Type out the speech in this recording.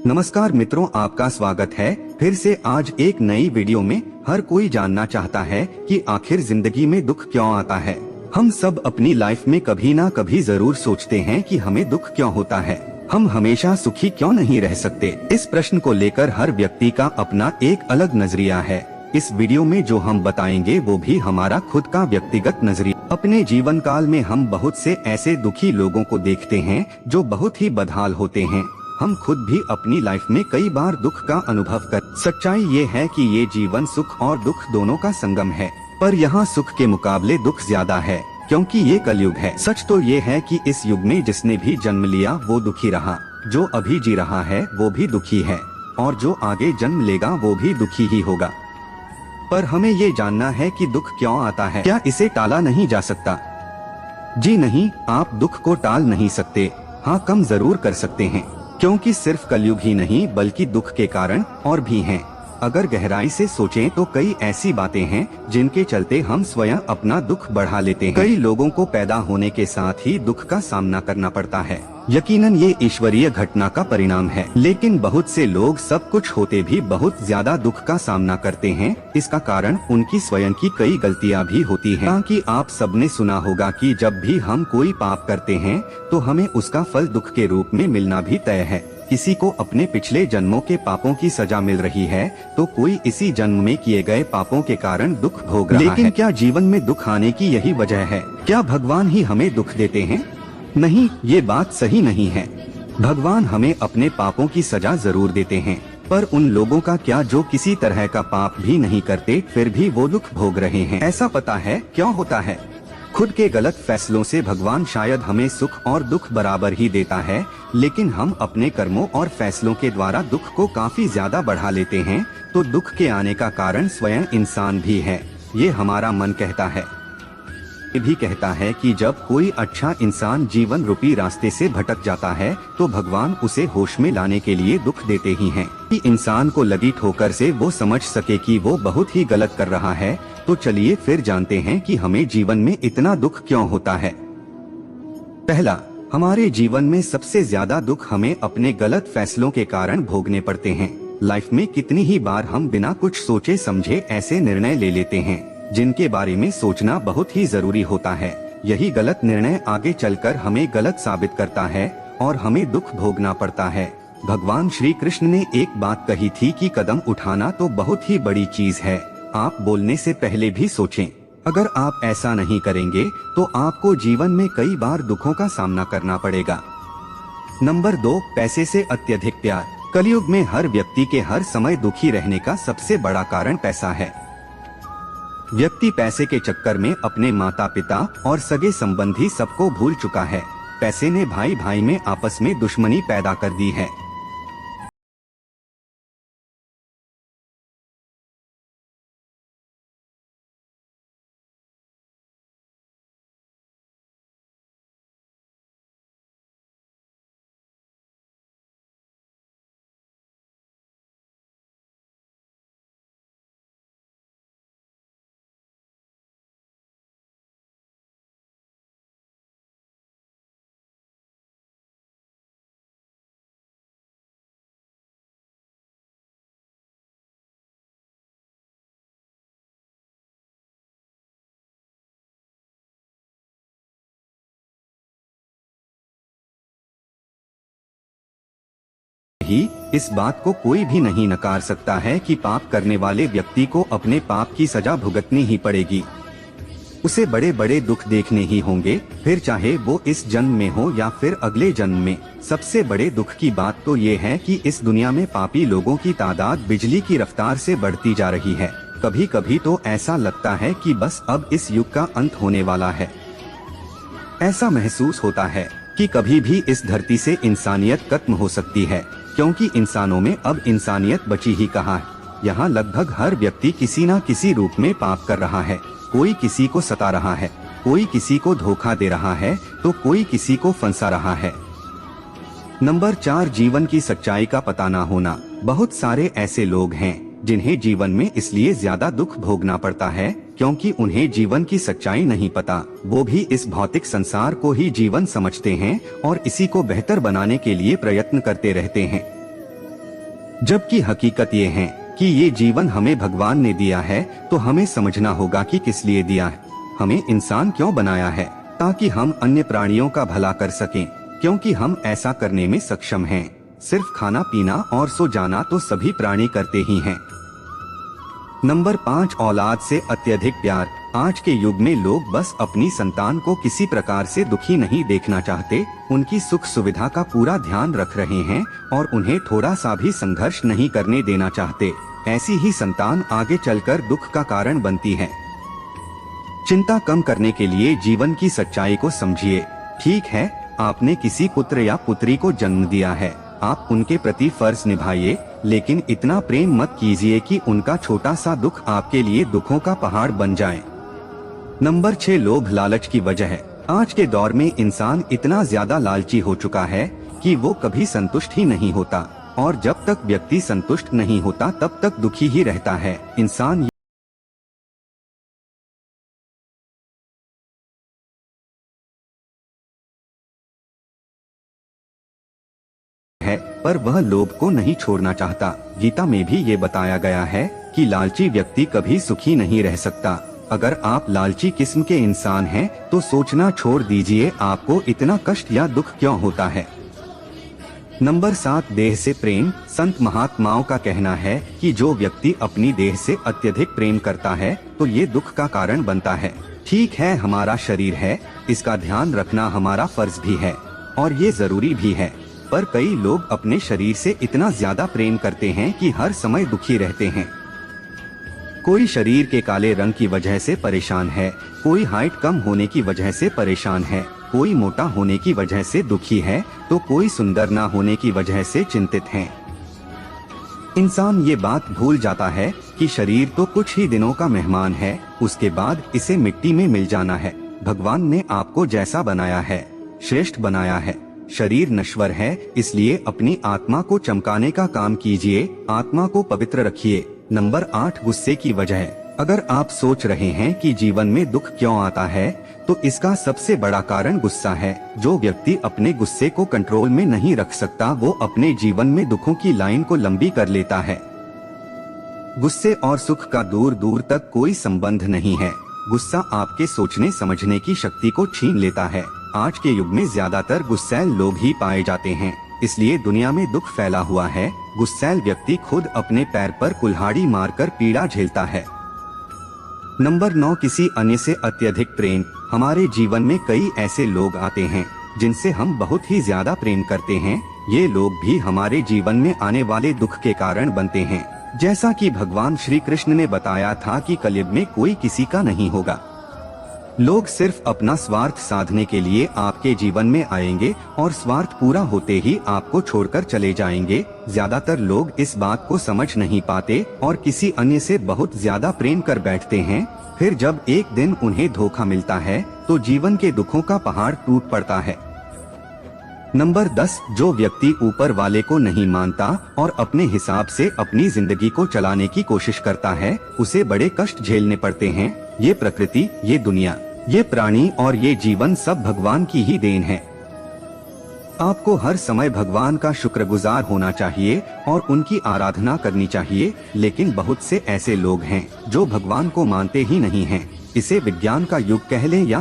नमस्कार मित्रों, आपका स्वागत है फिर से आज एक नई वीडियो में। हर कोई जानना चाहता है कि आखिर जिंदगी में दुख क्यों आता है। हम सब अपनी लाइफ में कभी ना कभी जरूर सोचते हैं कि हमें दुख क्यों होता है, हम हमेशा सुखी क्यों नहीं रह सकते। इस प्रश्न को लेकर हर व्यक्ति का अपना एक अलग नजरिया है। इस वीडियो में जो हम बताएंगे वो भी हमारा खुद का व्यक्तिगत नजरिया। अपने जीवन काल में हम बहुत से ऐसे दुखी लोगों को देखते हैं जो बहुत ही बदहाल होते हैं। हम खुद भी अपनी लाइफ में कई बार दुख का अनुभव कर। सच्चाई ये है कि ये जीवन सुख और दुख दोनों का संगम है, पर यहाँ सुख के मुकाबले दुख ज्यादा है क्योंकि ये कलयुग है। सच तो ये है कि इस युग में जिसने भी जन्म लिया वो दुखी रहा, जो अभी जी रहा है वो भी दुखी है और जो आगे जन्म लेगा वो भी दुखी ही होगा। पर हमें ये जानना है कि दुख क्यों आता है, क्या इसे टाला नहीं जा सकता? जी नहीं, आप दुख को टाल नहीं सकते, हाँ कम जरूर कर सकते हैं, क्योंकि सिर्फ कलयुग ही नहीं बल्कि दुख के कारण और भी हैं। अगर गहराई से सोचें तो कई ऐसी बातें हैं जिनके चलते हम स्वयं अपना दुख बढ़ा लेते हैं। कई लोगों को पैदा होने के साथ ही दुख का सामना करना पड़ता है, यकीनन ये ईश्वरीय घटना का परिणाम है। लेकिन बहुत से लोग सब कुछ होते भी बहुत ज्यादा दुख का सामना करते हैं। इसका कारण उनकी स्वयं की कई गलतियां भी होती हैं। ताकि आप सबने सुना होगा कि जब भी हम कोई पाप करते हैं तो हमें उसका फल दुख के रूप में मिलना भी तय है। किसी को अपने पिछले जन्मों के पापों की सजा मिल रही है तो कोई इसी जन्म में किए गए पापों के कारण दुख भोग रहा है। लेकिन क्या जीवन में दुख आने की यही वजह है? क्या भगवान ही हमें दुख देते हैं? नहीं, ये बात सही नहीं है। भगवान हमें अपने पापों की सजा जरूर देते हैं, पर उन लोगों का क्या जो किसी तरह का पाप भी नहीं करते फिर भी वो दुख भोग रहे हैं। ऐसा पता है क्यों होता है? खुद के गलत फैसलों से भगवान शायद हमें सुख और दुख बराबर ही देता है, लेकिन हम अपने कर्मों और फैसलों के द्वारा दुख को काफी ज्यादा बढ़ा लेते हैं। तो दुख के आने का कारण स्वयं इंसान भी है, ये हमारा मन कहता है। ये भी कहता है कि जब कोई अच्छा इंसान जीवन रूपी रास्ते से भटक जाता है तो भगवान उसे होश में लाने के लिए दुख देते ही हैं, कि इंसान को लगी ठोकर से वो समझ सके कि वो बहुत ही गलत कर रहा है। तो चलिए फिर जानते हैं कि हमें जीवन में इतना दुख क्यों होता है। पहला, हमारे जीवन में सबसे ज्यादा दुख हमें अपने गलत फैसलों के कारण भोगने पड़ते हैं। लाइफ में कितनी ही बार हम बिना कुछ सोचे समझे ऐसे निर्णय ले लेते हैं जिनके बारे में सोचना बहुत ही जरूरी होता है। यही गलत निर्णय आगे चलकर हमें गलत साबित करता है और हमें दुख भोगना पड़ता है। भगवान श्री कृष्ण ने एक बात कही थी कि कदम उठाना तो बहुत ही बड़ी चीज है, आप बोलने से पहले भी सोचें। अगर आप ऐसा नहीं करेंगे तो आपको जीवन में कई बार दुखों का सामना करना पड़ेगा। नंबर 2, पैसे से अत्यधिक प्यार। कलयुग में हर व्यक्ति के हर समय दुखी रहने का सबसे बड़ा कारण पैसा है। व्यक्ति पैसे के चक्कर में अपने माता पिता और सगे संबंधी सबको भूल चुका है। पैसे ने भाई भाई में आपस में दुश्मनी पैदा कर दी है। इस बात को कोई भी नहीं नकार सकता है कि पाप करने वाले व्यक्ति को अपने पाप की सजा भुगतनी ही पड़ेगी। उसे बड़े बड़े दुख देखने ही होंगे, फिर चाहे वो इस जन्म में हो या फिर अगले जन्म में। सबसे बड़े दुख की बात तो ये है कि इस दुनिया में पापी लोगों की तादाद बिजली की रफ्तार से बढ़ती जा रही है। कभी कभी तो ऐसा लगता है कि बस अब इस युग का अंत होने वाला है। ऐसा महसूस होता है कि कभी भी इस धरती से इंसानियत खत्म हो सकती है, क्योंकि इंसानों में अब इंसानियत बची ही कहाँ है। यहाँ लगभग हर व्यक्ति किसी न किसी रूप में पाप कर रहा है। कोई किसी को सता रहा है, कोई किसी को धोखा दे रहा है तो कोई किसी को फंसा रहा है। नंबर 4, जीवन की सच्चाई का पता ना होना। बहुत सारे ऐसे लोग हैं जिन्हें जीवन में इसलिए ज्यादा दुख भोगना पड़ता है क्योंकि उन्हें जीवन की सच्चाई नहीं पता। वो भी इस भौतिक संसार को ही जीवन समझते हैं और इसी को बेहतर बनाने के लिए प्रयत्न करते रहते हैं। जबकि हकीकत ये है कि ये जीवन हमें भगवान ने दिया है, तो हमें समझना होगा कि किस लिए दिया है। हमें इंसान क्यों बनाया है? ताकि हम अन्य प्राणियों का भला कर सकें, क्योंकि हम ऐसा करने में सक्षम हैं। सिर्फ खाना पीना और सो जाना तो सभी प्राणी करते ही हैं। नंबर 5, औलाद से अत्यधिक प्यार। आज के युग में लोग बस अपनी संतान को किसी प्रकार से दुखी नहीं देखना चाहते, उनकी सुख सुविधा का पूरा ध्यान रख रहे हैं और उन्हें थोड़ा सा भी संघर्ष नहीं करने देना चाहते। ऐसी ही संतान आगे चलकर दुख का कारण बनती है। चिंता कम करने के लिए जीवन की सच्चाई को समझिए। ठीक है, आपने किसी पुत्र या पुत्री को जन्म दिया है, आप उनके प्रति फर्ज निभाइए, लेकिन इतना प्रेम मत कीजिए कि उनका छोटा सा दुख आपके लिए दुखों का पहाड़ बन जाए। नंबर 6, लोभ लालच की वजह है। आज के दौर में इंसान इतना ज्यादा लालची हो चुका है कि वो कभी संतुष्ट ही नहीं होता, और जब तक व्यक्ति संतुष्ट नहीं होता तब तक दुखी ही रहता है। इंसान है, पर वह लोभ को नहीं छोड़ना चाहता। गीता में भी ये बताया गया है कि लालची व्यक्ति कभी सुखी नहीं रह सकता। अगर आप लालची किस्म के इंसान हैं, तो सोचना छोड़ दीजिए आपको इतना कष्ट या दुख क्यों होता है। नंबर 7, देह से प्रेम। संत महात्माओं का कहना है कि जो व्यक्ति अपनी देह से अत्यधिक प्रेम करता है तो ये दुख का कारण बनता है। ठीक है, हमारा शरीर है, इसका ध्यान रखना हमारा फर्ज भी है और ये जरूरी भी है, पर कई लोग अपने शरीर से इतना ज्यादा प्रेम करते हैं कि हर समय दुखी रहते हैं। कोई शरीर के काले रंग की वजह से परेशान है, कोई हाइट कम होने की वजह से परेशान है, कोई मोटा होने की वजह से दुखी है, तो कोई सुंदर ना होने की वजह से चिंतित है। इंसान ये बात भूल जाता है कि शरीर तो कुछ ही दिनों का मेहमान है, उसके बाद इसे मिट्टी में मिल जाना है। भगवान ने आपको जैसा बनाया है, श्रेष्ठ बनाया है। शरीर नश्वर है, इसलिए अपनी आत्मा को चमकाने का काम कीजिए, आत्मा को पवित्र रखिए। नंबर 8, गुस्से की वजह। अगर आप सोच रहे हैं कि जीवन में दुख क्यों आता है, तो इसका सबसे बड़ा कारण गुस्सा है। जो व्यक्ति अपने गुस्से को कंट्रोल में नहीं रख सकता, वो अपने जीवन में दुखों की लाइन को लंबी कर लेता है। गुस्से और सुख का दूर दूर तक कोई संबंध नहीं है। गुस्सा आपके सोचने समझने की शक्ति को छीन लेता है। आज के युग में ज्यादातर गुस्सैल लोग ही पाए जाते हैं, इसलिए दुनिया में दुख फैला हुआ है। गुस्सैल व्यक्ति खुद अपने पैर पर कुल्हाड़ी मारकर पीड़ा झेलता है। नंबर 9, किसी अन्य से अत्यधिक प्रेम। हमारे जीवन में कई ऐसे लोग आते हैं जिनसे हम बहुत ही ज्यादा प्रेम करते हैं। ये लोग भी हमारे जीवन में आने वाले दुख के कारण बनते हैं। जैसा कि भगवान श्री कृष्ण ने बताया था कि कलयुग में कोई किसी का नहीं होगा। लोग सिर्फ अपना स्वार्थ साधने के लिए आपके जीवन में आएंगे और स्वार्थ पूरा होते ही आपको छोड़कर चले जाएंगे। ज्यादातर लोग इस बात को समझ नहीं पाते और किसी अन्य से बहुत ज्यादा प्रेम कर बैठते हैं। फिर जब एक दिन उन्हें धोखा मिलता है तो जीवन के दुखों का पहाड़ टूट पड़ता है। नंबर 10, जो व्यक्ति ऊपर वाले को नहीं मानता और अपने हिसाब से अपनी जिंदगी को चलाने की कोशिश करता है, उसे बड़े कष्ट झेलने पड़ते हैं। ये प्रकृति, ये दुनिया, ये प्राणी और ये जीवन सब भगवान की ही देन है। आपको हर समय भगवान का शुक्रगुजार होना चाहिए और उनकी आराधना करनी चाहिए, लेकिन बहुत से ऐसे लोग हैं जो भगवान को मानते ही नहीं हैं। इसे विज्ञान का युग कह लें या